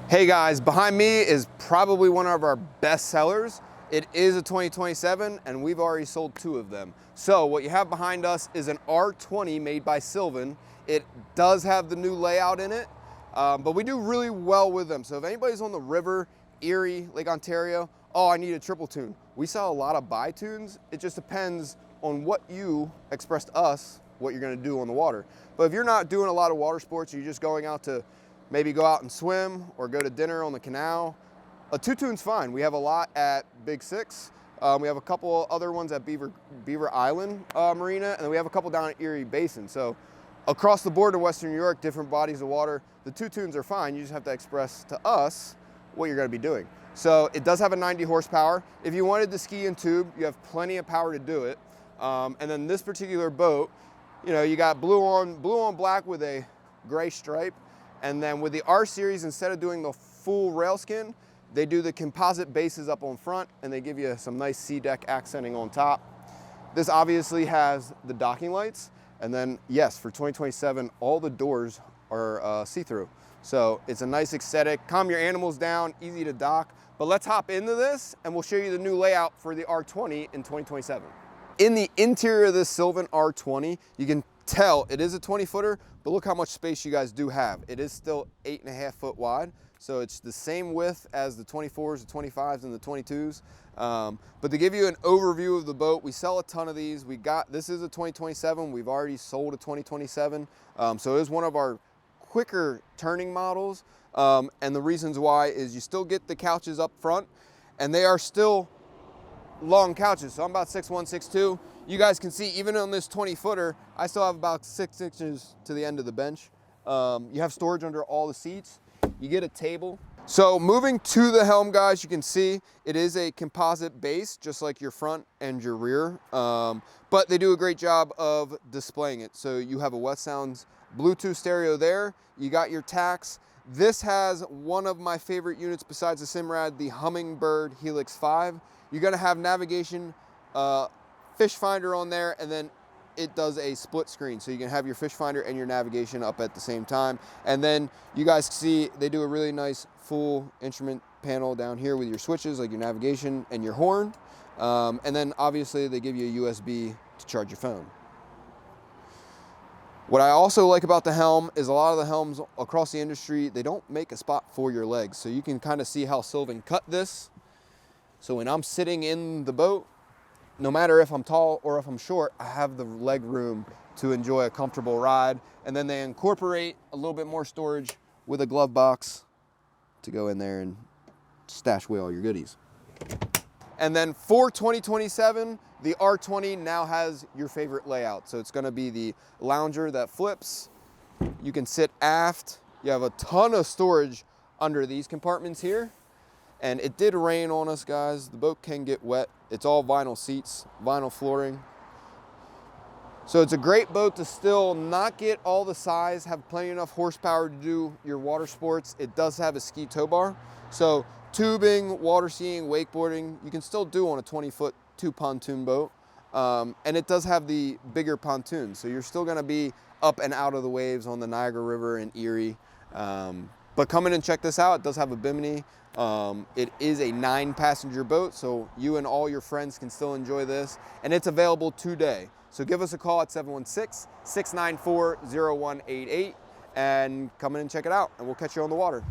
Hey guys, behind me is probably one of our best sellers. It is a 2027 and we've already sold 2 of them. So what you have behind us is an R20 made by Sylvan. It does have the new layout in it, but we do really well with them. So if anybody's on the river, Erie, Lake Ontario, oh, I need a triple tune. We sell a lot of bi-tunes. It just depends on what you express to us, what you're gonna do on the water. But if you're not doing a lot of water sports, you're just going out to maybe go out and swim or go to dinner on the canal, a 2-tune's fine. We have a lot at Big 6. We have a couple other ones at Beaver Island Marina, and then we have a couple down at Erie Basin. So across the board to Western New York, different bodies of water, the 2-tunes are fine. You just have to express to us what you're gonna be doing. So it does have a 90 horsepower. If you wanted to ski and tube, you have plenty of power to do it. And then this particular boat, you know, you got blue on black with a gray stripe. And then with the R series, instead of doing the full railskin, they do the composite bases up on front and they give you some nice sea deck accenting on top. This obviously has the docking lights. And then yes, for 2027, all the doors are see-through. So it's a nice aesthetic, calm your animals down, easy to dock. But let's hop into this and we'll show you the new layout for the R20 in 2027. In the interior of this Sylvan R20, you can tell it is a 20-footer, but look how much space you guys do have. It is still 8.5 foot wide, so it's the same width as the 24s, the 25s, and the 22s. But to give you an overview of the boat, we sell a ton of these. This is a 2027. We've already sold a 2027, so it is one of our quicker turning models. And the reasons why is you still get the couches up front, and they are still long couches. So I'm about 6'1", 6'2". You guys can see, even on this 20-footer, I still have about 6 inches to the end of the bench. You have storage under all the seats. You get a table. So moving to the helm, guys, you can see it is a composite base, just like your front and your rear. But they do a great job of displaying it. So you have a Southtowns Bluetooth stereo there. You got your tacks. This has one of my favorite units besides the Simrad, the Humminbird Helix 5. You're gonna have navigation, fish finder on there, and then it does a split screen. So you can have your fish finder and your navigation up at the same time. And then you guys see they do a really nice full instrument panel down here with your switches, like your navigation and your horn. And then obviously they give you a USB to charge your phone. What I also like about the helm is a lot of the helms across the industry, they don't make a spot for your legs. So you can kind of see how Sylvan cut this. So when I'm sitting in the boat, no matter if I'm tall or if I'm short, I have the leg room to enjoy a comfortable ride. And then they incorporate a little bit more storage with a glove box to go in there and stash away all your goodies. And then for 2027, the R20 now has your favorite layout. So it's gonna be the lounger that flips. You can sit aft. You have a ton of storage under these compartments here. And it did rain on us, guys. The boat can get wet. It's all vinyl seats, vinyl flooring. So it's a great boat to still not get all the size, have plenty enough horsepower to do your water sports. It does have a ski tow bar. So tubing, water skiing, wakeboarding, you can still do on a 20-foot 2 pontoon boat. And it does have the bigger pontoon. So you're still gonna be up and out of the waves on the Niagara River and Erie. But come in and check this out. It does have a bimini. It is a 9-passenger boat, so you and all your friends can still enjoy this. And it's available today. So give us a call at 716-694-0188 and come in and check it out, and we'll catch you on the water.